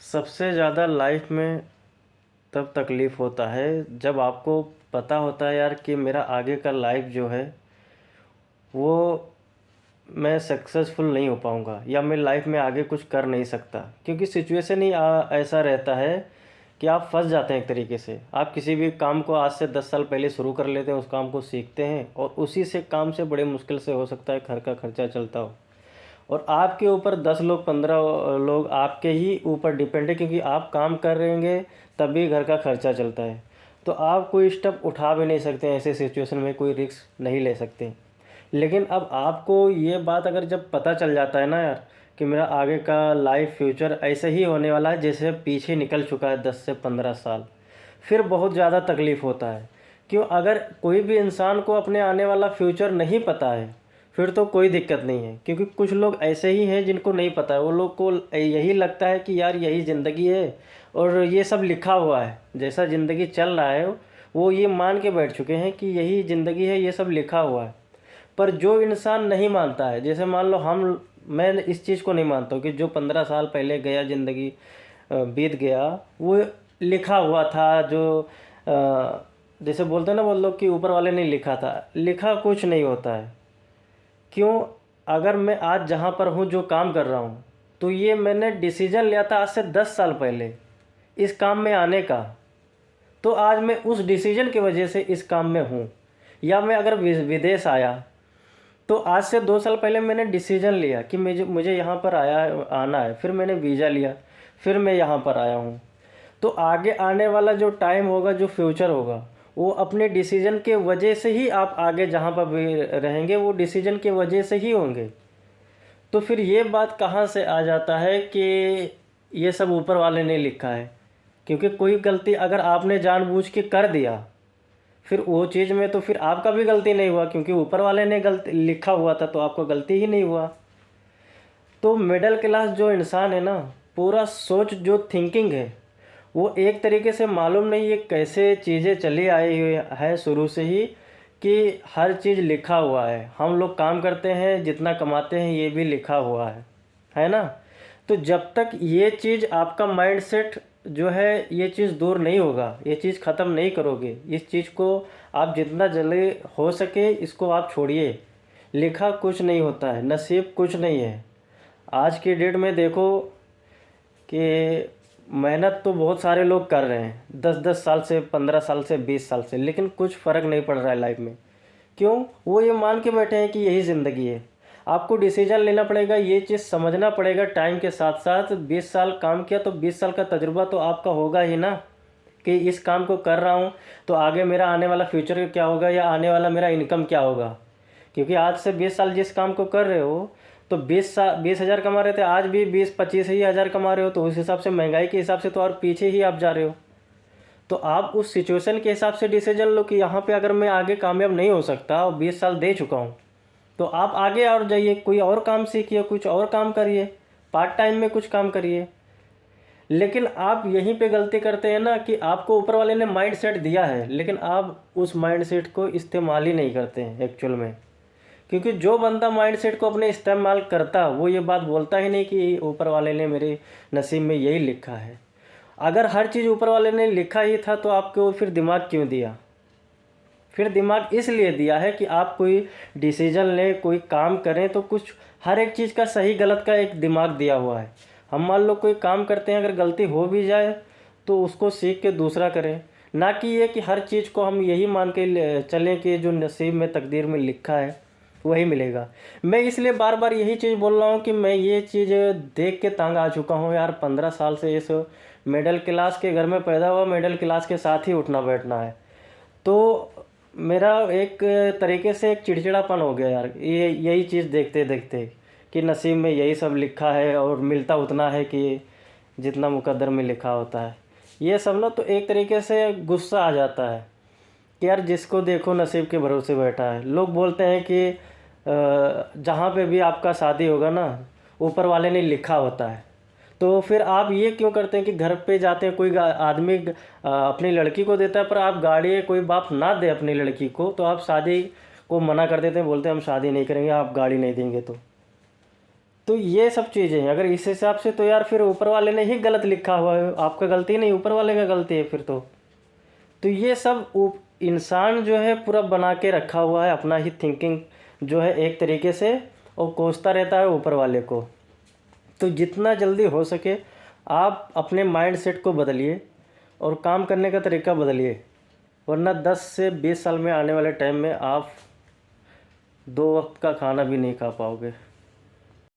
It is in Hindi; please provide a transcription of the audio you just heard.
सबसे ज़्यादा लाइफ में तब तकलीफ़ होता है जब आपको पता होता है यार कि मेरा आगे का लाइफ जो है वो मैं सक्सेसफुल नहीं हो पाऊँगा या मैं लाइफ में आगे कुछ कर नहीं सकता, क्योंकि सिचुएशन ही ऐसा रहता है कि आप फंस जाते हैं। एक तरीके से आप किसी भी काम को आज से 10 साल पहले शुरू कर लेते हैं, उस काम को सीखते हैं और उसी से काम से बड़े मुश्किल से हो सकता है घर का खर्चा चलता हो, और आपके ऊपर 10 लोग 15 लोग आपके ही ऊपर डिपेंड है, क्योंकि आप काम कर रहेंगे तभी घर का खर्चा चलता है। तो आप कोई स्टेप उठा भी नहीं सकते, ऐसे सिचुएशन में कोई रिस्क नहीं ले सकते। लेकिन अब आपको ये बात अगर जब पता चल जाता है ना यार कि मेरा आगे का लाइफ फ्यूचर ऐसे ही होने वाला है जैसे पीछे निकल चुका है 10 से 15 साल, फिर बहुत ज़्यादा तकलीफ़ होता है। क्यों? अगर कोई भी इंसान को अपने आने वाला फ्यूचर नहीं पता है फिर तो कोई दिक्कत नहीं है, क्योंकि कुछ लोग ऐसे ही हैं जिनको नहीं पता है। वो लोग को यही लगता है कि यार यही ज़िंदगी है और ये सब लिखा हुआ है, जैसा ज़िंदगी चल रहा है वो ये मान के बैठ चुके हैं कि यही ज़िंदगी है, ये सब लिखा हुआ है। पर जो इंसान नहीं मानता है, जैसे मान लो मैं इस चीज़ को नहीं मानता हूँ कि जो 15 साल पहले गया ज़िंदगी बीत गया वो लिखा हुआ था। जो जैसे बोलते हैं ना वो लोग कि ऊपर वाले ने लिखा था, लिखा कुछ नहीं होता है। क्यों? अगर मैं आज जहाँ पर हूँ जो काम कर रहा हूँ, तो ये मैंने डिसीजन लिया था आज से 10 साल पहले इस काम में आने का, तो आज मैं उस डिसीजन की वजह से इस काम में हूँ। या मैं अगर विदेश आया तो आज से 2 साल पहले मैंने डिसीजन लिया कि मुझे मुझे यहाँ पर आना है, फिर मैंने वीज़ा लिया, फिर मैं यहाँ पर आया हूँ। तो आगे आने वाला जो टाइम होगा, जो फ्यूचर होगा, वो अपने डिसीजन के वजह से ही आप आगे जहाँ पर भी रहेंगे वो डिसीजन के वजह से ही होंगे। तो फिर ये बात कहाँ से आ जाता है कि ये सब ऊपर वाले ने लिखा है? क्योंकि कोई गलती अगर आपने जानबूझ के कर दिया फिर वो चीज़ में तो फिर आपका भी गलती नहीं हुआ, क्योंकि ऊपर वाले ने गलती लिखा हुआ था तो आपको गलती ही नहीं हुआ। तो मिडिल क्लास जो इंसान है ना, पूरा सोच जो थिंकिंग है वो एक तरीके से मालूम नहीं ये कैसे चीज़ें चली आई हुई है शुरू से ही, कि हर चीज़ लिखा हुआ है। हम लोग काम करते हैं, जितना कमाते हैं ये भी लिखा हुआ है ना। तो जब तक ये चीज़ आपका माइंडसेट जो है ये चीज़ दूर नहीं होगा, ये चीज़ ख़त्म नहीं करोगे, इस चीज़ को आप जितना जल्दी हो सके इसको आप छोड़िए। लिखा कुछ नहीं होता है, नसीब कुछ नहीं है। आज की डेट में देखो कि मेहनत तो बहुत सारे लोग कर रहे हैं 10-10 साल से, 15 साल से, 20 साल से, लेकिन कुछ फ़र्क नहीं पड़ रहा है लाइफ में। क्यों? वो ये मान के बैठे हैं कि यही ज़िंदगी है। आपको डिसीजन लेना पड़ेगा, ये चीज़ समझना पड़ेगा टाइम के साथ साथ। 20 साल काम किया तो 20 साल का तजुर्बा तो आपका होगा ही ना, कि इस काम को कर रहा हूँ तो आगे मेरा आने वाला फ्यूचर क्या होगा या आने वाला मेरा इनकम क्या होगा। क्योंकि आज से 20 साल जिस काम को कर रहे हो तो 20 हज़ार कमा रहे थे, आज भी 20-25 ही हज़ार कमा रहे हो, तो उस हिसाब से महंगाई के हिसाब से तो और पीछे ही आप जा रहे हो। तो आप उस सिचुएशन के हिसाब से डिसीजन लो कि यहाँ पे अगर मैं आगे कामयाब नहीं हो सकता और 20 साल दे चुका हूँ, तो आप आगे और जाइए, कोई और काम सीखिए, कुछ और काम करिए, पार्ट टाइम में कुछ काम करिए। लेकिन आप यहीं पे गलती करते हैं ना कि आपको ऊपर वाले ने माइंड सेट दिया है लेकिन आप उस माइंड सेट को इस्तेमाल ही नहीं करते हैं एक्चुअल में। क्योंकि जो बंदा माइंड सेट को अपने इस्तेमाल करता वो ये बात बोलता ही नहीं कि ऊपर वाले ने मेरे नसीब में यही लिखा है। अगर हर चीज़ ऊपर वाले ने लिखा ही था तो आपको फिर दिमाग क्यों दिया? फिर दिमाग इसलिए दिया है कि आप कोई डिसीजन लें, कोई काम करें, तो कुछ हर एक चीज़ का सही गलत का एक दिमाग दिया हुआ है। हम मान लो कोई काम करते हैं, अगर गलती हो भी जाए तो उसको सीख के दूसरा करें, ना कि ये कि हर चीज़ को हम यही मान के चलें कि जो नसीब में तकदीर में लिखा है वही मिलेगा। मैं इसलिए बार बार यही चीज़ बोल रहा हूँ कि मैं ये चीज़ देख के तंग आ चुका हूँ यार। 15 साल से इस मिडिल क्लास के घर में पैदा हुआ, मिडिल क्लास के साथ ही उठना बैठना है। तो मेरा एक तरीके से एक चिड़चिड़ापन हो गया यार, ये यही चीज़ देखते देखते कि नसीब में यही सब लिखा है और मिलता उतना है कि जितना मुकद्दर में लिखा होता है। ये सब ना तो एक तरीके से गुस्सा आ जाता है कि यार जिसको देखो नसीब के भरोसे बैठा है। लोग बोलते हैं कि जहाँ पे भी आपका शादी होगा ना ऊपर वाले ने लिखा होता है, तो फिर आप ये क्यों करते हैं कि घर पे जाते हैं, कोई आदमी अपनी लड़की को देता है पर आप गाड़ी कोई बाप ना दे अपनी लड़की को तो आप शादी को मना कर देते हैं, बोलते हैं हम शादी नहीं करेंगे आप गाड़ी नहीं देंगे। तो तो ये सब चीज़ें हैं। अगर इस हिसाब से तो यार फिर ऊपर वाले ने ही गलत लिखा हुआ है, आपका गलती नहीं, ऊपर वाले का गलती है फिर तो ये सब इंसान जो है पूरा बना के रखा हुआ है अपना ही थिंकिंग जो है एक तरीके से, और कोसता रहता है ऊपर वाले को। तो जितना जल्दी हो सके आप अपने माइंड सेट को बदलिए और काम करने का तरीका बदलिए, वरना 10 से 20 साल में आने वाले टाइम में आप 2 वक्त का खाना भी नहीं खा पाओगे।